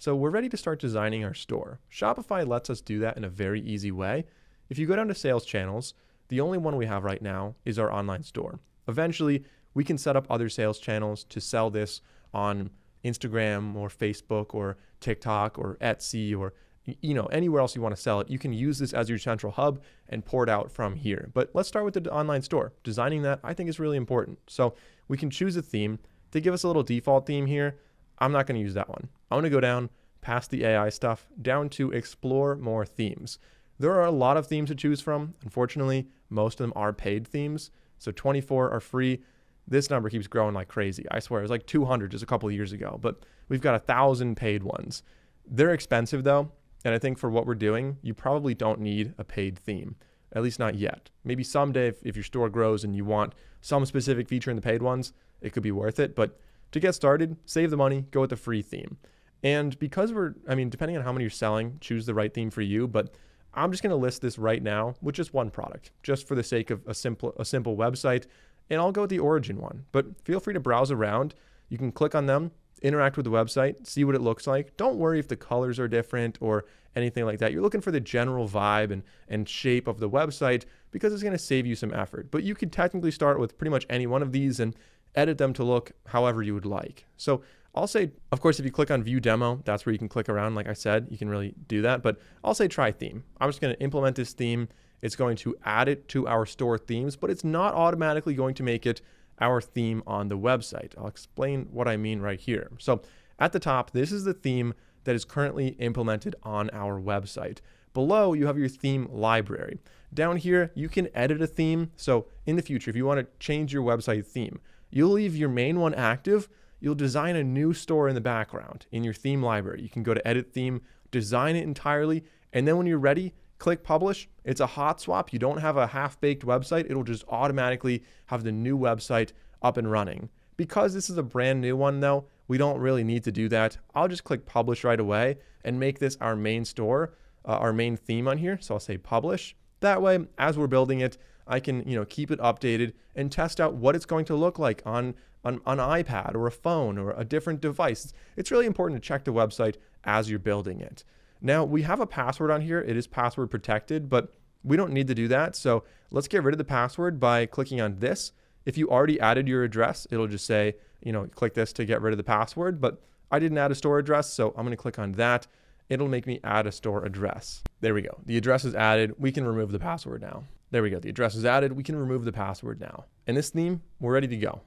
So we're ready to start designing our store. Shopify lets us do that in a very easy way. If you go down to sales channels, the only one we have right now is our online store. Eventually, we can set up other sales channels to sell this on Instagram or Facebook or TikTok or Etsy or anywhere else you want to sell it. You can use this as your central hub and pour it out from here. But let's start with the online store. Designing that, I think, is really important. So we can choose a theme. They give us a little default theme here. I'm not going to use that one. I want to go down past the AI stuff down to explore more themes. There are a lot of themes to choose from. Unfortunately, most of them are paid themes. So 24 are free. This number keeps growing like crazy. I swear, it was like 200 just a couple of years ago, but we've got 1,000 paid ones. They're expensive though. And I think for what we're doing, you probably don't need a paid theme, at least not yet. Maybe someday if your store grows and you want some specific feature in the paid ones, it could be worth it. But to get started, save the money, go with the free theme. And because depending on how many you're selling, choose the right theme for you. But I'm just going to list this right now with just one product, just for the sake of a simple website. And I'll go with the origin one. But feel free to browse around. You can click on them, interact with the website, see what it looks like. Don't worry if the colors are different or anything like that. You're looking for the general vibe and shape of the website because it's going to save you some effort. But you could technically start with pretty much any one of these and edit them to look however you would like. So I'll say, of course, if you click on view demo, that's where you can click around. Like I said, you can really do that, but I'll say try theme. I'm just going to implement this theme. It's going to add it to our store themes, but it's not automatically going to make it our theme on the website. I'll explain what I mean right here. So at the top, this is the theme that is currently implemented on our website. Below, you have your theme library. Down here, you can edit a theme. So in the future, if you want to change your website theme, you'll leave your main one active. You'll design a new store in the background in your theme library. You can go to edit theme, design it entirely, and then when you're ready, click publish. It's a hot swap. You don't have a half-baked website. It'll just automatically have the new website up and running. Because this is a brand new one though, we don't really need to do that. I'll just click publish right away and make this our main store, our main theme on here. So I'll say publish. That way, as we're building it, I can keep it updated and test out what it's going to look like on an iPad or a phone or a different device. It's really important to check the website as you're building it. Now we have a password on here. It is password protected, but we don't need to do that. So let's get rid of the password by clicking on this. If you already added your address, it'll just say, click this to get rid of the password, but I didn't add a store address. So I'm going to click on that. It'll make me add a store address. There we go. The address is added. We can remove the password now. There we go. The address is added. We can remove the password now. And this theme, we're ready to go.